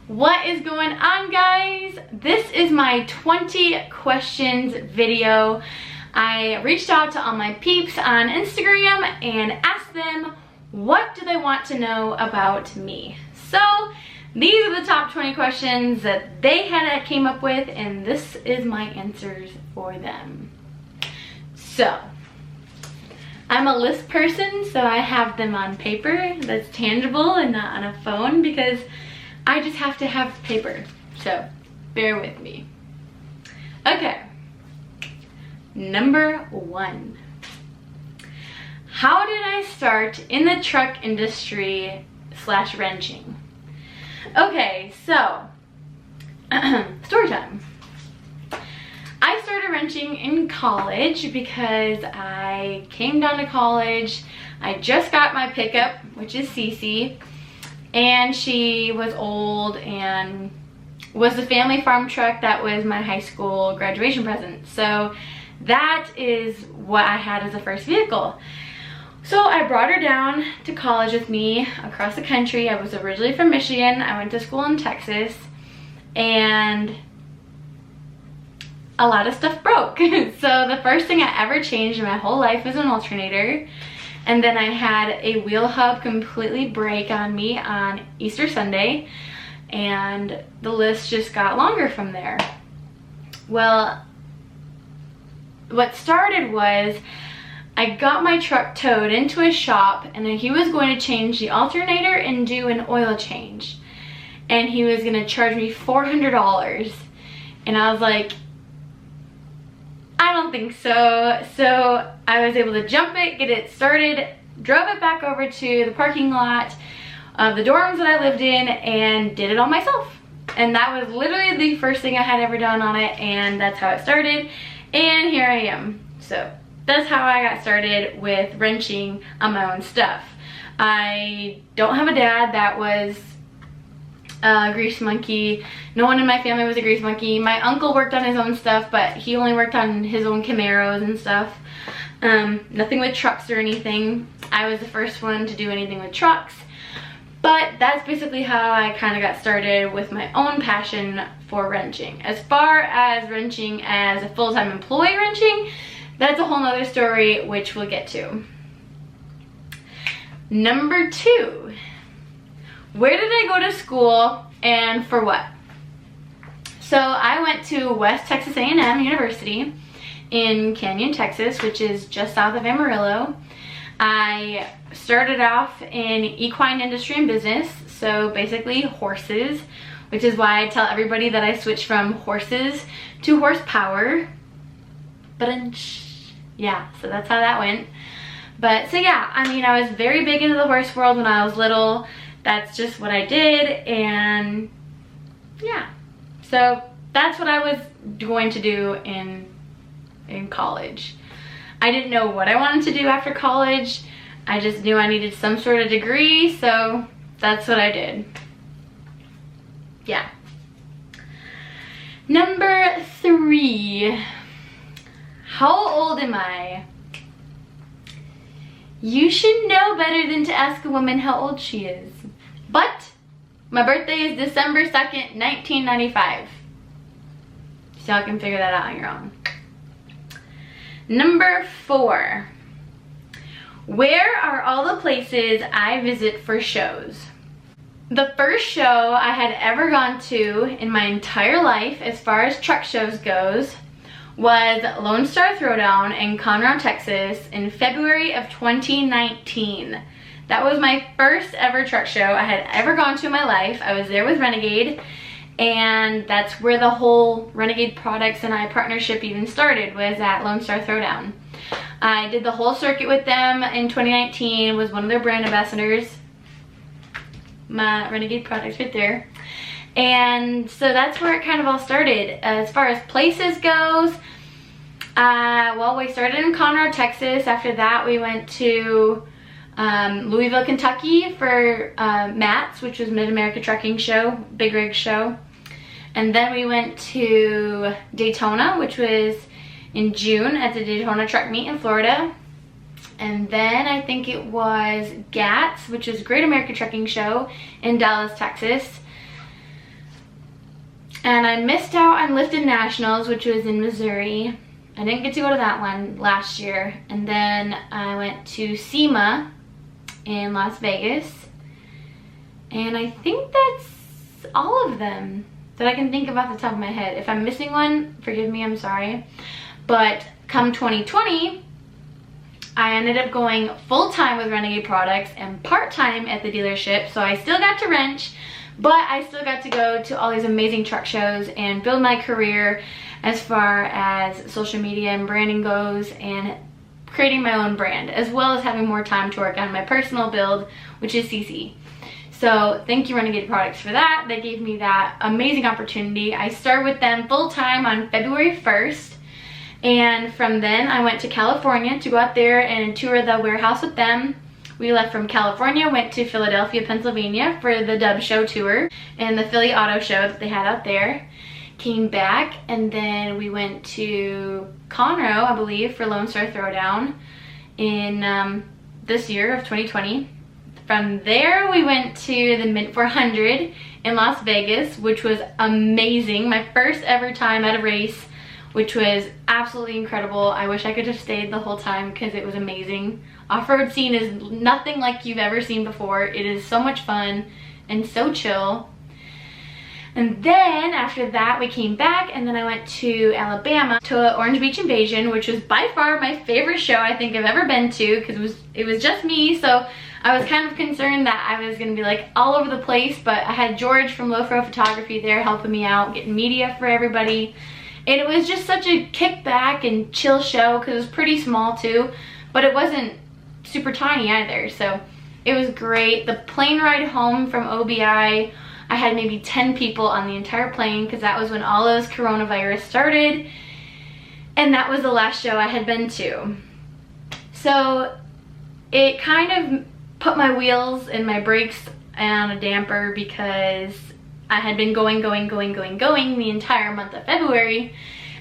What is going on, guys? This is my 20 questions video. I reached out to all my peeps on Instagram and asked them what do they want to know about me. So these are the top 20 questions that they came up with, and this is my answers for them. So I'm a list person, so I have them on paper that's tangible and not on a phone because I just have to have paper, so bear with me. Okay, number 1. How did I start in the truck industry / wrenching? Okay, so, story time. I started wrenching in college because I came down to college. I just got my pickup, which is Cece. And she was old and was the family farm truck that was my high school graduation present. So that is what I had as a first vehicle. So I brought her down to college with me across the country. I was originally from Michigan. I went to school in Texas, and a lot of stuff broke. So the first thing I ever changed in my whole life was an alternator. And then I had a wheel hub completely break on me on Easter Sunday, and the list just got longer from there. Well, what started was I got my truck towed into a shop, and he was going to change the alternator and do an oil change. And he was going to charge me $400. And I was like, I don't think so. So I was able to jump it, get it started, drove it back over to the parking lot of the dorms that I lived in, and did it all myself. And that was literally the first thing I had ever done on it, and that's how it started. And here I am. So that's how I got started with wrenching on my own stuff. I don't have a dad that was a grease monkey. No one in my family was a grease monkey. My uncle worked on his own stuff, but he only worked on his own Camaros and stuff. Nothing with trucks or anything. I was the first one to do anything with trucks. But that's basically how I kind of got started with my own passion for wrenching. As far as wrenching as a full-time employee wrenching, that's a whole nother story, which we'll get to. Number 2. Where did I go to school and for what? So I went to West Texas A&M University in Canyon, Texas, which is just south of Amarillo. I started off in equine industry and business, so basically horses, which is why I tell everybody that I switched from horses to horsepower. But yeah, so that's how that went. But so yeah, I mean, I was very big into the horse world when I was little. That's just what I did, and yeah. So that's what I was going to do in college. I didn't know what I wanted to do after college. I just knew I needed some sort of degree, so that's what I did. Yeah. Number 3. How old am I? You should know better than to ask a woman how old she is. But my birthday is December 2nd, 1995. So y'all can figure that out on your own. Number 4. Where are all the places I visit for shows? The first show I had ever gone to in my entire life, as far as truck shows goes, was Lone Star Throwdown in Conroe, Texas in February of 2019. That was my first ever truck show I had ever gone to in my life. I was there with Renegade, and that's where the whole Renegade Products and I partnership even started, was at Lone Star Throwdown. I did the whole circuit with them in 2019, was one of their brand ambassadors. My Renegade Products right there. And so that's where it kind of all started. As far as places goes, well, we started in Conroe, Texas. After that, we went to Louisville, Kentucky for MATS, which was Mid-America Trucking Show, big rig show. And then we went to Daytona, which was in June at the Daytona Truck Meet in Florida. And then I think it was GATS, which is Great American Trucking Show in Dallas, Texas. And I missed out on Lifted Nationals, which was in Missouri. I didn't get to go to that one last year. And then I went to SEMA in Las Vegas. And I think that's all of them that I can think of off the top of my head. If I'm missing one, forgive me, I'm sorry. But come 2020, I ended up going full-time with Renegade Products and part-time at the dealership. So I still got to wrench, but I still got to go to all these amazing truck shows and build my career as far as social media and branding goes, and creating my own brand, as well as having more time to work on my personal build, which is Cece. So thank you, Renegade Products, for that. They gave me that amazing opportunity. I started with them full-time on February 1st. And from then I went to California to go out there and tour the warehouse with them. We left from California, went to Philadelphia, Pennsylvania for the Dub Show tour and the Philly Auto Show that they had out there. Came back, and then we went to Conroe, I believe, for Lone Star Throwdown in this year of 2020. From there, we went to the Mint 400 in Las Vegas, which was amazing. My first ever time at a race, which was absolutely incredible. I wish I could have stayed the whole time because it was amazing. Off-road scene is nothing like you've ever seen before. It is so much fun and so chill. And then after that, we came back, and then I went to Alabama to Orange Beach Invasion, which was by far my favorite show I think I've ever been to, because it was just me. So I was kind of concerned that I was gonna be like all over the place, but I had George from Low Pro Photography there helping me out, getting media for everybody. And it was just such a kickback and chill show because it was pretty small too, but it wasn't super tiny either. So it was great. The plane ride home from OBI, I had maybe 10 people on the entire plane because that was when all those coronavirus started. And that was the last show I had been to. So it kind of put my wheels and my brakes on a damper because I had been going the entire month of February.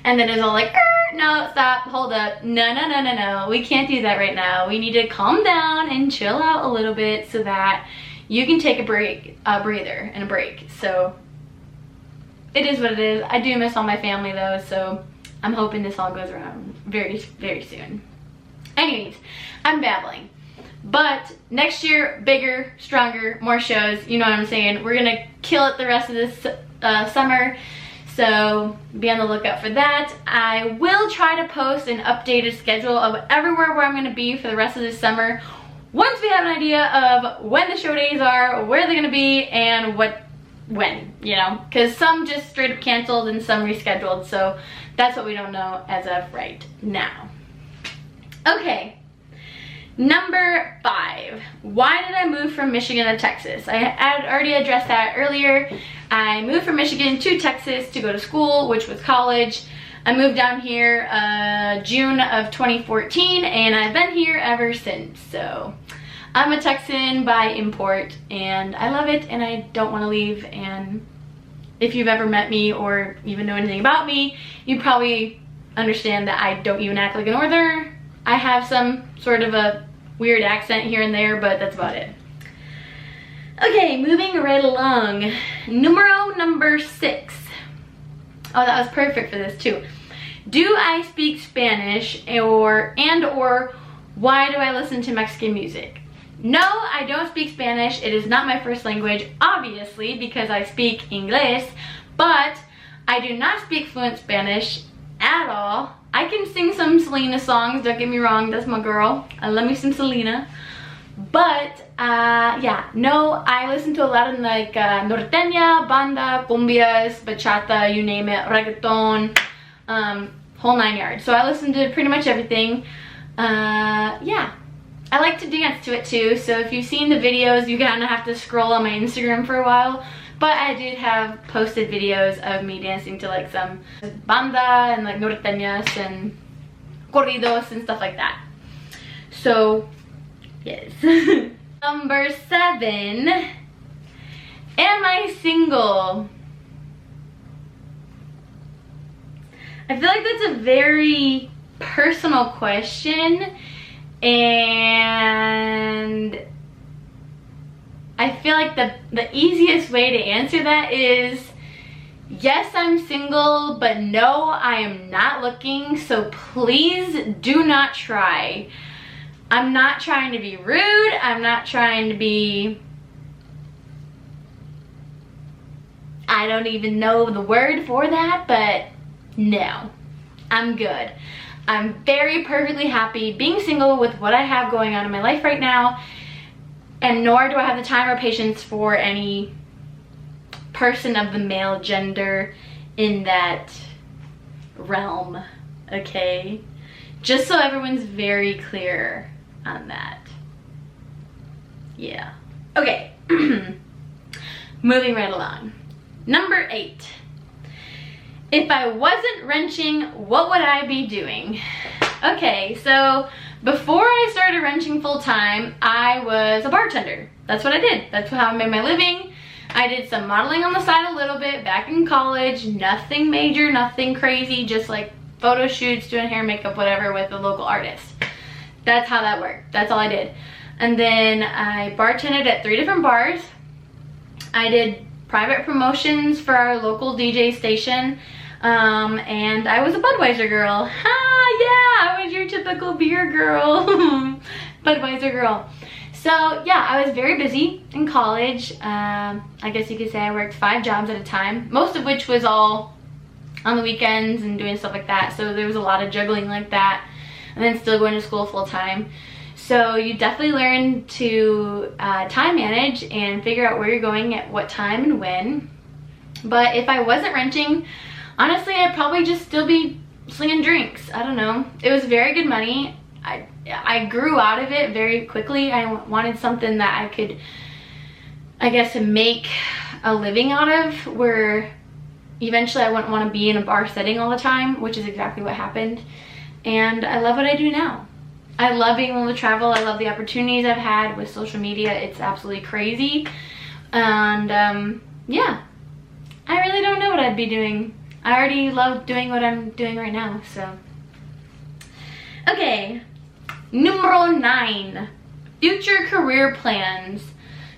And then it was all like, no, stop, hold up. No. We can't do that right now. We need to calm down and chill out a little bit so that you can take a break, a breather and a break. So it is what it is. I do miss all my family though, so I'm hoping this all goes around very, very soon. Anyways, I'm babbling. But next year, bigger, stronger, more shows, you know what I'm saying. We're gonna kill it the rest of this summer, so be on the lookout for that. I will try to post an updated schedule of everywhere where I'm gonna be for the rest of this summer, once we have an idea of when the show days are, where they're gonna be, and when, you know, because some just straight up canceled and some rescheduled, so that's what we don't know as of right now. Okay. Number 5, why did I move from Michigan to Texas? I had already addressed that earlier. I moved from Michigan to Texas to go to school, which was college. I moved down here June of 2014, and I've been here ever since. So I'm a Texan by import, and I love it, and I don't want to leave. And if you've ever met me or even know anything about me, you probably understand that I don't even act like a northerner. I have some sort of a weird accent here and there, but that's about it. Okay, moving right along. Number 6. Oh, that was perfect for this too. Do I speak Spanish, or why do I listen to Mexican music? No, I don't speak Spanish. It is not my first language, obviously, because I speak Inglés, but I do not speak fluent Spanish at all. I can sing some Selena songs, don't get me wrong, that's my girl. I love me some Selena. But yeah, no, I listen to a lot of like norteña, banda, cumbias, bachata, you name it, reggaeton, whole 9 yards. So I listen to pretty much everything. Yeah, I like to dance to it too. So if you've seen the videos, you kind of have to scroll on my Instagram for a while. But I did have posted videos of me dancing to like some banda and like norteñas and corridos and stuff like that. So, yes. Number 7, am I single? I feel like that's a very personal question, and I feel like the easiest way to answer that is Yes, I'm single, but no, I am not looking, so please do not try. I'm not trying to be rude. I'm not trying to be... I don't even know the word for that, but no, I'm good. I'm very perfectly happy being single with what I have going on in my life right now, and nor do I have the time or patience for any person of the male gender in that realm, okay? Just so everyone's very clear on that. Yeah. Okay. Moving right along. Number 8. If I wasn't wrenching, what would I be doing? Okay, so before I started wrenching full time, I was a bartender. That's what I did. That's how I made my living. I did some modeling on the side a little bit back in college. Nothing major, nothing crazy, just like photo shoots, doing hair, makeup, whatever with a local artist. That's how that worked. That's all I did. And then I bartended at 3 different bars. I did private promotions for our local DJ station, and I was a Budweiser girl. Ha, yeah, I was your typical beer girl. Budweiser girl. So yeah, I was very busy in college. I guess you could say I worked 5 jobs at a time, most of which was all on the weekends and doing stuff like that. So there was a lot of juggling like that, and then still going to school full time. So you definitely learn to time manage and figure out where you're going at what time and when. But if I wasn't wrenching, honestly, I'd probably just still be slinging drinks. I don't know. It was very good money. I grew out of it very quickly. I wanted something that I could, I guess, make a living out of, where eventually I wouldn't want to be in a bar setting all the time, which is exactly what happened. And I love what I do now. I love being able to travel. I love the opportunities I've had with social media. It's absolutely crazy. And yeah, I really don't know what I'd be doing. I already love doing what I'm doing right now, so. Okay, numero 9, future career plans.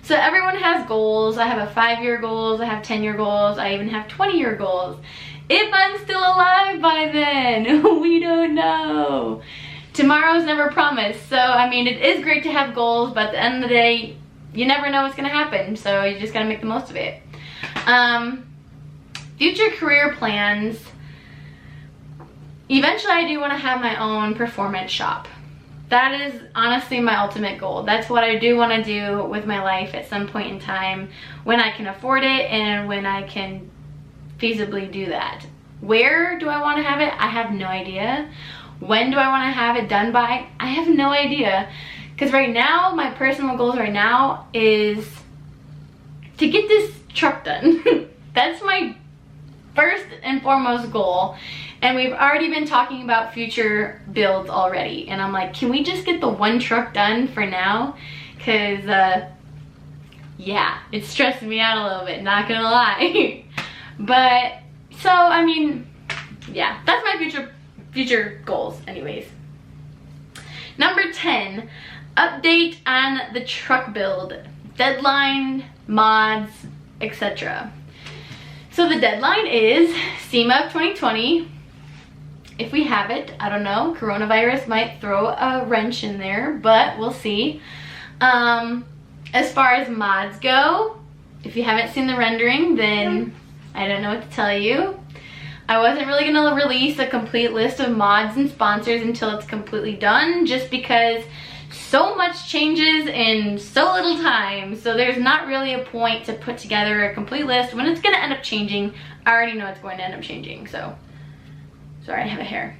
So everyone has goals. I have a 5-year goals, I have 10-year goals, I even have 20-year goals. If I'm still alive by then, we don't know. Tomorrow's never promised. So I mean, it is great to have goals, but at the end of the day, you never know what's gonna happen, so you just gotta make the most of it. Future career plans. Eventually I do want to have my own performance shop. That is honestly my ultimate goal. That's what I do want to do with my life at some point in time, when I can afford it and when I can feasibly do that. Where do I want to have it? I have no idea. When do I want to have it done by? I have no idea. Because right now, my personal goals right now is to get this truck done. That's my first and foremost goal. And we've already been talking about future builds already. And I'm like, can we just get the one truck done for now? Because, yeah, it's stressing me out a little bit, not gonna lie. But, so, I mean, yeah, that's my future goals anyways. Number 10, update on the truck build, deadline, mods, etc. So the deadline is SEMA of 2020. If we have it, I don't know, coronavirus might throw a wrench in there, but we'll see. As far as mods go, if you haven't seen the rendering, then I don't know what to tell you. I wasn't really gonna release a complete list of mods and sponsors until it's completely done, just because so much changes in so little time. So there's not really a point to put together a complete list when it's gonna end up changing. I already know it's going to end up changing, so. Sorry, I have a hair.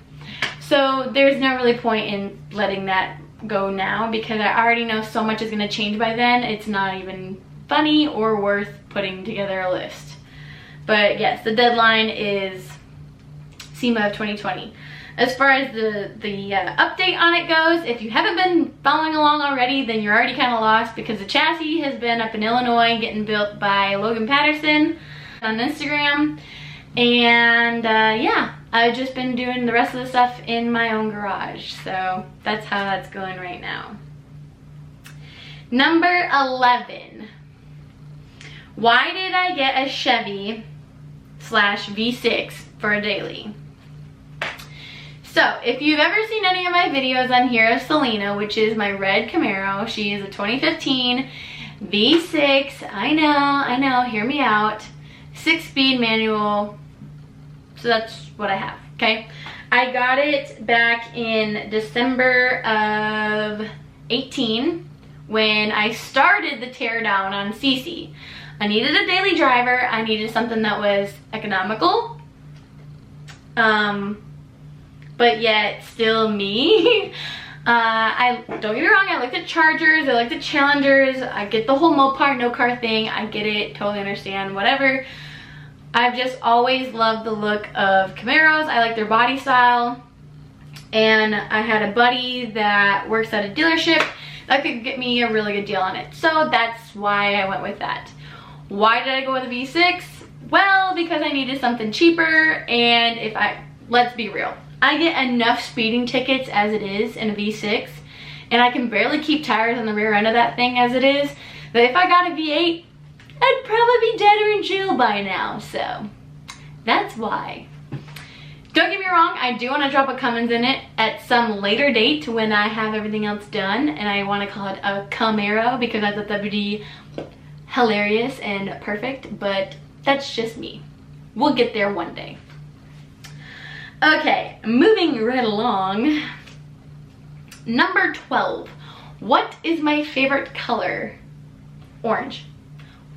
So there's no really point in letting that go now, because I already know so much is gonna change by then. It's not even funny or worth putting together a list. But yes, the deadline is SEMA of 2020. As far as the update on it goes, if you haven't been following along already, then you're already kind of lost, because the chassis has been up in Illinois getting built by Logan Patterson on Instagram. And yeah, I've just been doing the rest of the stuff in my own garage. So that's how that's going right now. Number 11. Why did I get a Chevy V6 for a daily. So if you've ever seen any of my videos on here of Selena, which is my red Camaro, she is a 2015 V6. I know, hear me out. 6-speed manual. So that's what I have, okay? I got it back in December of 18 when I started the teardown on Cece. I needed a daily driver. I needed something that was economical, but yet still me. I don't get me wrong, I like the Chargers, I like the Challengers, I get the whole Mopar no car thing, I get it, totally understand, whatever. I've just always loved the look of Camaros. I like their body style, and I had a buddy that works at a dealership that could get me a really good deal on it, so that's why I went with that. Why did I go with a V6? Well, because I needed something cheaper, and let's be real, I get enough speeding tickets as it is in a V6, and I can barely keep tires on the rear end of that thing as it is, that if I got a V8, I'd probably be dead or in jail by now, so that's why. Don't get me wrong, I do want to drop a Cummins in it at some later date when I have everything else done, and I want to call it a Camaro because I thought that would be hilarious and perfect, but that's just me. We'll get there one day. Okay, moving right along. Number 12. What is my favorite color? Orange.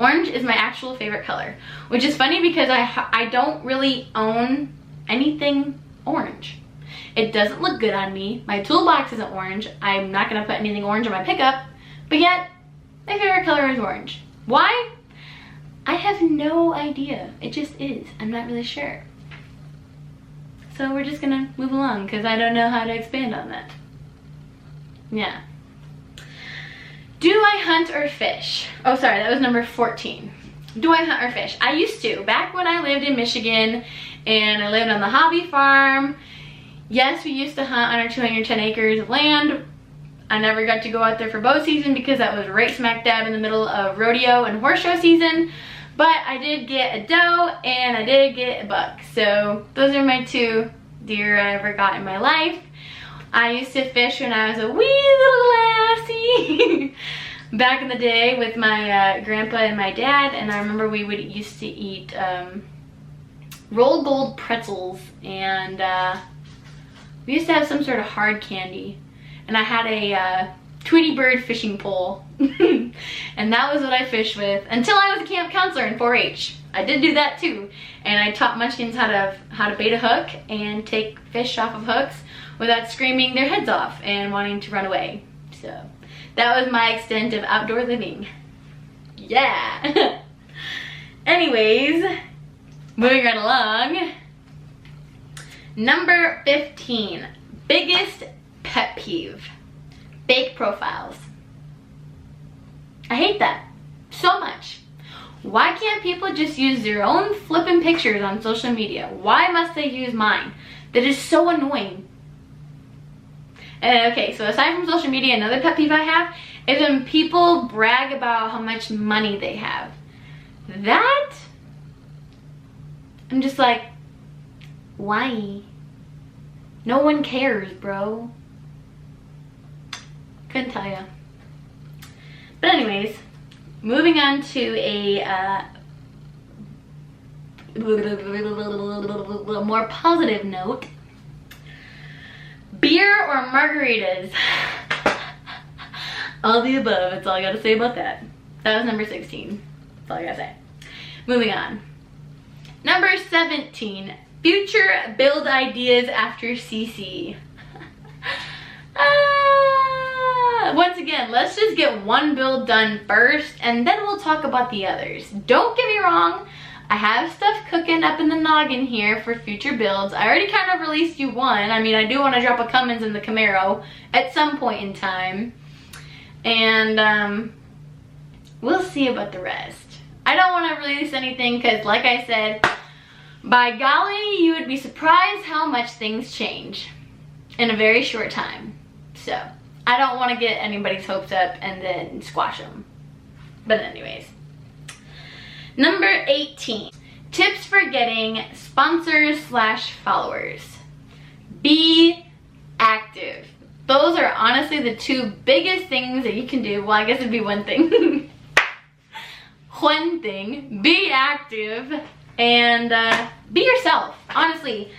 Orange is my actual favorite color, which is funny because I don't really own anything orange. It doesn't look good on me. My toolbox isn't orange. I'm not gonna put anything orange on my pickup, but yet my favorite color is orange. Why? I have no idea. It just is. I'm not really sure. So we're just gonna move along because I don't know how to expand on that. Yeah. Do I hunt or fish? Oh, sorry, that was number 14. Do I hunt or fish? I used to. Back when I lived in Michigan and I lived on the hobby farm, yes, we used to hunt on our 210 acres of land. I never got to go out there for bow season because that was right smack dab in the middle of rodeo and horse show season. But I did get a doe and I did get a buck. So those are my 2 deer I ever got in my life. I used to fish when I was a wee little lassie back in the day with my grandpa and my dad, and I remember we used to eat roll gold pretzels, and we used to have some sort of hard candy, and I had a Tweety Bird fishing pole and that was what I fished with until I was a camp counselor in 4-H. I did do that too, and I taught munchkins how to bait a hook and take fish off of hooks without screaming their heads off and wanting to run away. So that was my extent of outdoor living. Yeah. Anyways, moving right along. Number 15, biggest pet peeve, fake profiles. I hate that so much. Why can't people just use their own flippin' pictures on social media? Why must they use mine? That is so annoying. Okay, so aside from social media, another pet peeve I have is when people brag about how much money they have. That, I'm just like, why? No one cares, bro. Couldn't tell ya. But anyways, moving on to a more positive note. Beer or margaritas? All the above, that's all I gotta say about that. That was number 16, that's all I gotta say. Moving on. Number 17, future build ideas after CC. Once again, let's just get one build done first and then we'll talk about the others. Don't get me wrong, I have stuff cooking up in the noggin here for future builds. I already kind of released you one. I mean, I do want to drop a Cummins in the Camaro at some point in time. And we'll see about the rest. I don't want to release anything because, like I said, by golly, you would be surprised how much things change in a very short time. So I don't want to get anybody's hopes up and then squash them. But anyways. Number 18, tips for getting sponsors slash followers. Be active. Those are honestly the two biggest things that you can do. Well, I guess it'd be one thing. One thing, be active and be yourself. Honestly,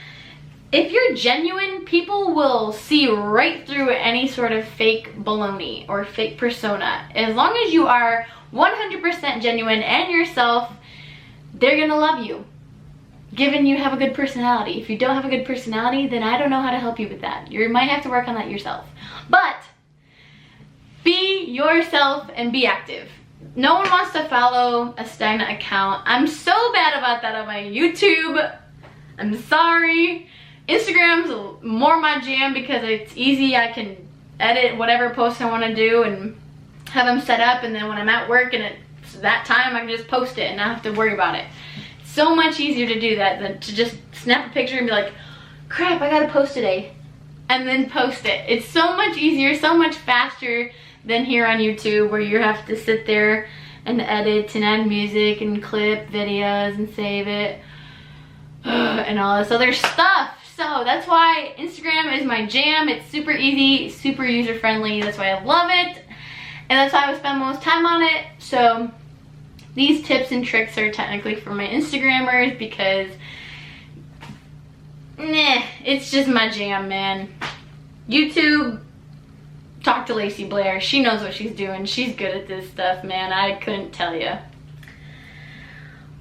if you're genuine, people will see right through any sort of fake baloney or fake persona. As long as you are 100% genuine and yourself, they're gonna love you, given you have a good personality. If you don't have a good personality, then I don't know how to help you with that. You might have to work on that yourself. But be yourself and be active. No one wants to follow a stagnant account. I'm so bad about that on my YouTube. I'm sorry. Instagram's more my jam because it's easy. I can edit whatever post I want to do and have them set up, and then when I'm at work and it's that time, I can just post it and not have to worry about it. It's so much easier to do that than to just snap a picture and be like, crap, I gotta post today, and then post it. It's so much easier, so much faster than here on YouTube, where you have to sit there and edit and add music and clip videos and save it and all this other stuff. So that's why Instagram is my jam. It's super easy, super user friendly. That's why I love it, and that's why I spend most time on it. So these tips and tricks are technically for my Instagrammers because it's just my jam, man. YouTube, talk to Lacey Blair. She knows what she's doing. She's good at this stuff, man. I couldn't tell you.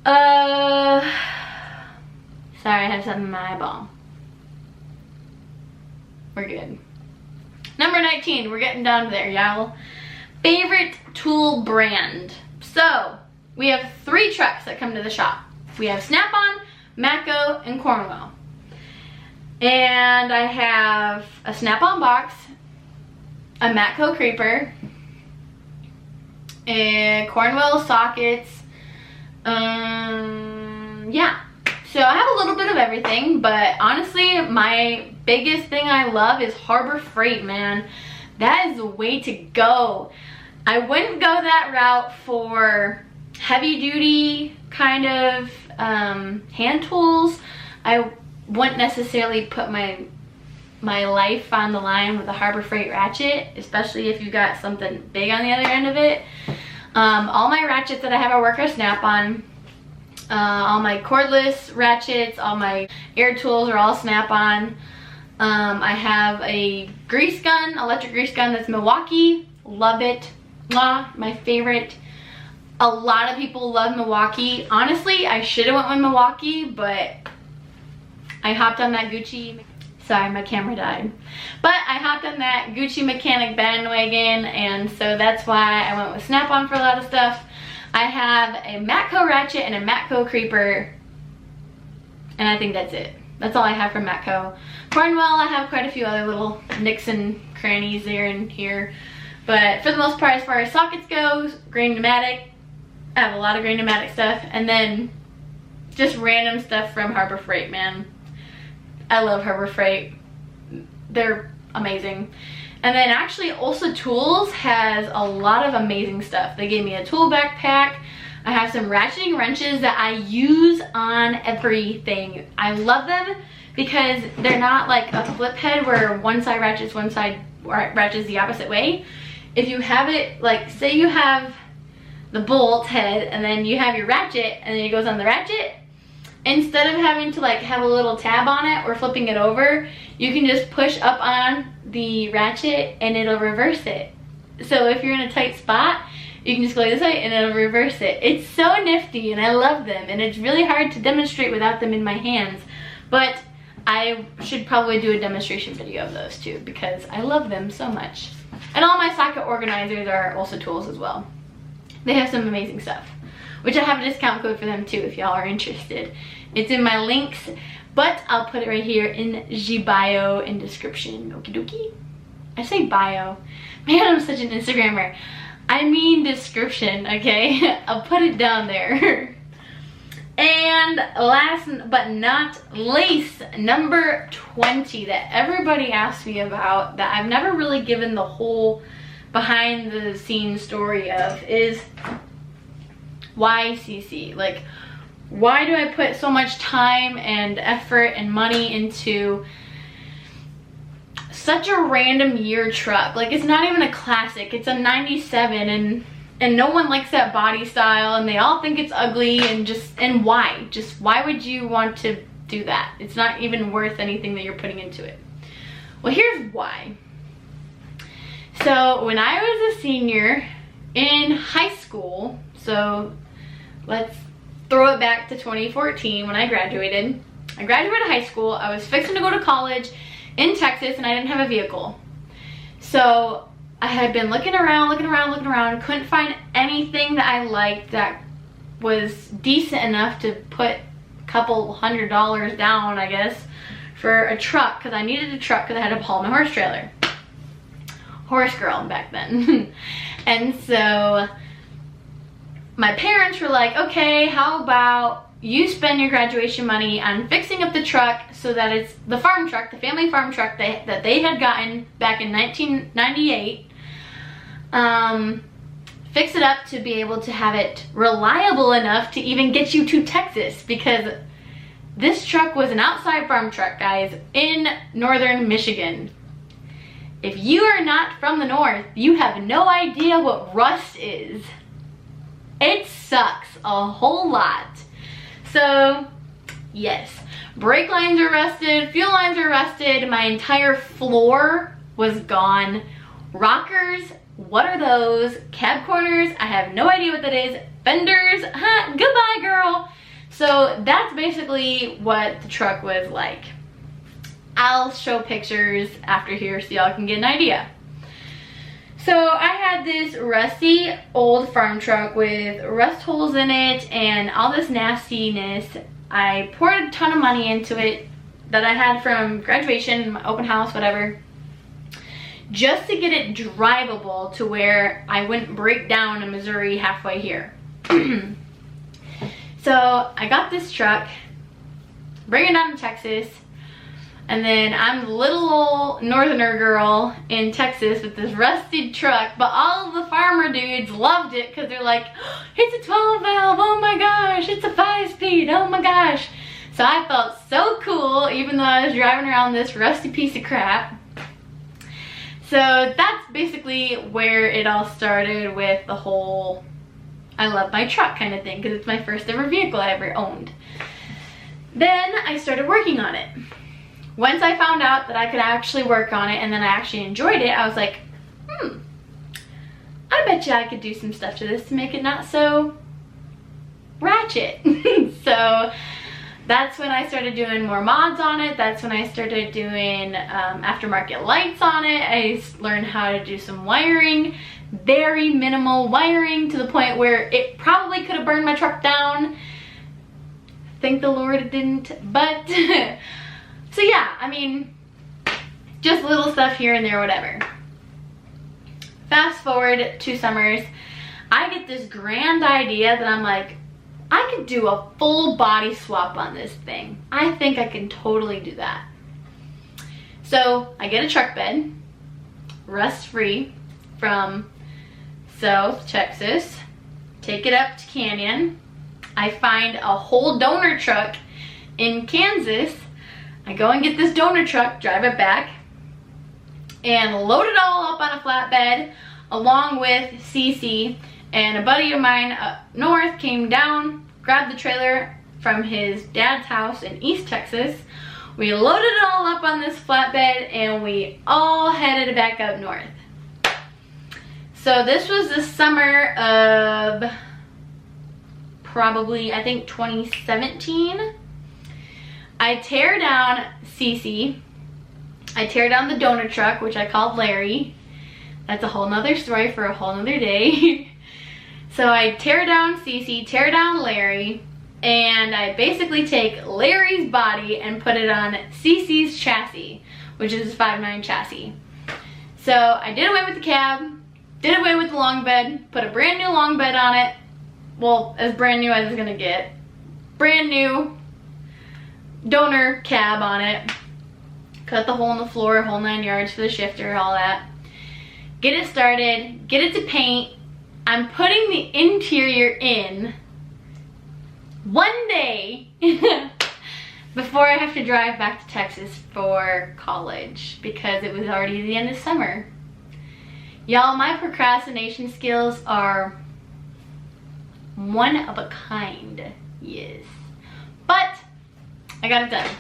Sorry, I have something in my eyeball. We're good. Number 19, we're getting down there, y'all. Favorite tool brand. So, we have 3 trucks that come to the shop. We have Snap-on, Matco, and Cornwell. And I have a Snap-on box, a Matco creeper, and Cornwell sockets. Yeah. So I have a little bit of everything, but honestly, my biggest thing I love is Harbor Freight, man. That is the way to go. I wouldn't go that route for heavy duty kind of hand tools. I wouldn't necessarily put my life on the line with a Harbor Freight ratchet, especially if you got something big on the other end of it. All my ratchets that I have at work are Snap-on. All my cordless ratchets, all my air tools are all Snap-on. I have a grease gun, electric grease gun that's Milwaukee. Love it. My favorite. A lot of people love Milwaukee. Honestly, I should have went with Milwaukee, but I hopped on that Gucci. Sorry, my camera died. But I hopped on that Gucci mechanic bandwagon, and so that's why I went with Snap-on for a lot of stuff. I have a Matco ratchet and a Matco creeper, and I think that's it. That's all I have from Matco. Cornwell, I have quite a few other little nicks and crannies there and here. But for the most part, as far as sockets goes, grain pneumatic. I have a lot of grain pneumatic stuff. And then just random stuff from Harbor Freight, man. I love Harbor Freight. They're amazing. And then actually also Tools has a lot of amazing stuff. They gave me a tool backpack. I have some ratcheting wrenches that I use on everything. I love them because they're not like a flip head where one side ratchets, one side ratchets the opposite way. If you have it, like say you have the bolt head and then you have your ratchet and then it goes on the ratchet, instead of having to like have a little tab on it or flipping it over, you can just push up on the ratchet and it'll reverse it. So if you're in a tight spot, you can just go this way and it'll reverse it. It's so nifty and I love them, and it's really hard to demonstrate without them in my hands. But I should probably do a demonstration video of those too because I love them so much. And all my socket organizers are also Tools as well. They have some amazing stuff, which I have a discount code for them too if y'all are interested. It's in my links, but I'll put it right here in the bio and description. Okie dokie. I say bio. Man, I'm such an Instagrammer. I mean description, okay? I'll put it down there. And last but not least, number 20 that everybody asks me about that I've never really given the whole behind the scenes story of is why Cece? Like, why do I put so much time and effort and money into such a random year truck? Like, it's not even a classic, it's a 97, and no one likes that body style, and they all think it's ugly, and why would you want to do that? It's not even worth anything that you're putting into it. Well, here's why. So when I was a senior in high school, so let's throw it back to 2014 when I graduated. I graduated high school, I was fixing to go to college in Texas, and I didn't have a vehicle. So I had been looking around, couldn't find anything that I liked that was decent enough to put a couple $100 down, I guess, for a truck, because I needed a truck because I had to haul my horse trailer. Horse girl back then. And so my parents were like, okay, how about you spend your graduation money on fixing up the truck so that it's the farm truck, the family farm truck that they had gotten back in 1998. Fix it up to be able to have it reliable enough to even get you to Texas, because this truck was an outside farm truck, guys, in northern Michigan. If you are not from the north, you have no idea what rust is. It sucks a whole lot. So yes, brake lines are rusted, fuel lines are rusted, my entire floor was gone. Rockers, what are those? Cab corners, I have no idea what that is. Fenders, goodbye girl. So that's basically what the truck was like. I'll show pictures after here so y'all can get an idea. So I had this rusty old farm truck with rust holes in it and all this nastiness. I poured a ton of money into it that I had from graduation, my open house, whatever, just to get it drivable to where I wouldn't break down in Missouri halfway here. So I got this truck, bring it down to Texas, and then I'm the little old northerner girl in Texas with this rusty truck, but all of the farmer dudes loved it because they're like, oh, it's a 12 valve, oh my gosh, it's a 5-speed, oh my gosh. So I felt so cool even though I was driving around this rusty piece of crap. So that's basically where it all started with the whole I love my truck kind of thing, because it's my first ever vehicle I ever owned. Then I started working on it. Once I found out that I could actually work on it and then I actually enjoyed it, I was like, I bet you I could do some stuff to this to make it not so ratchet. So that's when I started doing more mods on it. That's when I started doing aftermarket lights on it. I learned how to do some wiring, very minimal wiring, to the point where it probably could have burned my truck down. Thank the Lord it didn't, but so yeah, I mean, just little stuff here and there, whatever. Fast forward 2 summers, I get this grand idea that I'm like, I could do a full body swap on this thing. I think I can totally do that. So I get a truck bed, rust-free, from South Texas, take it up to Canyon. I find a whole donor truck in Kansas. I go and get this donor truck, drive it back, and load it all up on a flatbed along with Cece, and a buddy of mine up north came down, grabbed the trailer from his dad's house in East Texas. We loaded it all up on this flatbed and we all headed back up north. So this was the summer of probably, I think, 2017. I tear down Cece. I tear down the donor truck, which I called Larry. That's a whole nother story for a whole nother day. So I tear down Cece, tear down Larry, and I basically take Larry's body and put it on Cece's chassis, which is a 5.9 chassis. So I did away with the cab, did away with the long bed, put a brand new long bed on it. Well, as brand new as it's gonna get. Brand new donor cab on it. Cut the hole in the floor, whole 9 yards for the shifter, all that. Get it started, get it to paint. I'm putting the interior in one day before I have to drive back to Texas for college because it was already the end of summer. Y'all, my procrastination skills are one of a kind, yes. But I got it done.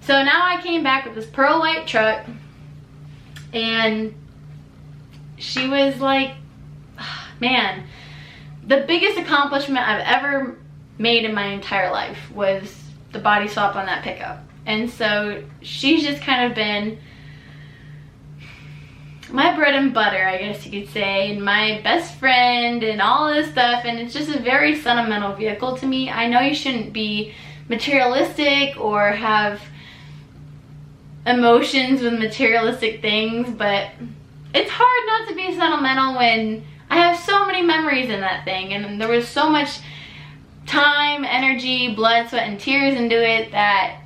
So now I came back with this pearl white truck, and she was like, man, the biggest accomplishment I've ever made in my entire life was the body swap on that pickup. And so she's just kind of been my bread and butter, I guess you could say, and my best friend and all this stuff, and it's just a very sentimental vehicle to me. I know you shouldn't be materialistic or have emotions with materialistic things, but it's hard not to be sentimental when I have so many memories in that thing, and there was so much time, energy, blood, sweat, and tears into it that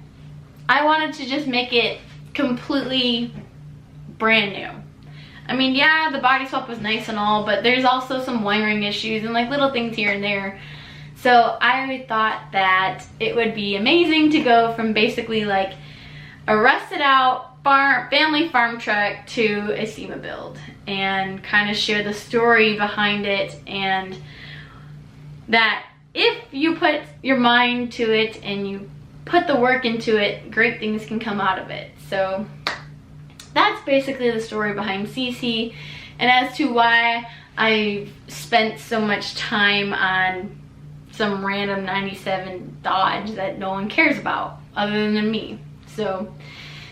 I wanted to just make it completely brand new. I mean, yeah, the body swap was nice and all, but there's also some wiring issues and like little things here and there. So I thought that it would be amazing to go from basically like a rusted out family farm truck to a SEMA build and kind of share the story behind it, and that if you put your mind to it and you put the work into it, great things can come out of it. So that's basically the story behind Cece, and as to why I spent so much time on some random 97 Dodge that no one cares about other than me. So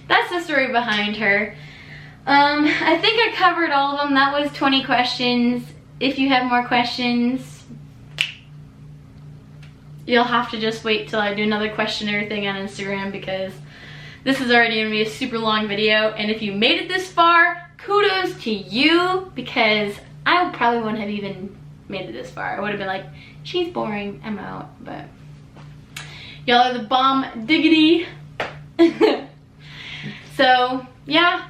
that's the story behind her. I think I covered all of them. That was 20 questions. If you have more questions, you'll have to just wait till I do another questionnaire thing on Instagram, because this is already gonna be a super long video, and if you made it this far, kudos to you, because I probably wouldn't have even made it this far. I would have been like, she's boring, I'm out, but y'all are the bomb diggity. So yeah,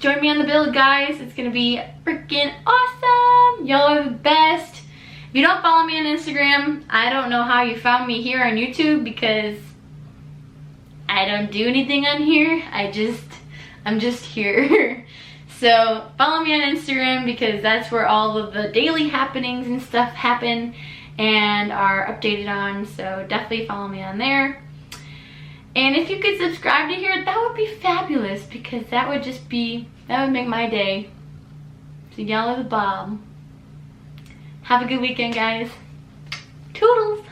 join me on the build, guys. It's gonna be freaking awesome. Y'all are the best. If you don't follow me on Instagram, I don't know how you found me here on YouTube, because I don't do anything on here. I'm just here. So follow me on Instagram, because that's where all of the daily happenings and stuff happen and are updated on. So definitely follow me on there. And if you could subscribe to here, that would be fabulous, because that would make my day. So y'all are the bomb. Have a good weekend, guys. Toodles.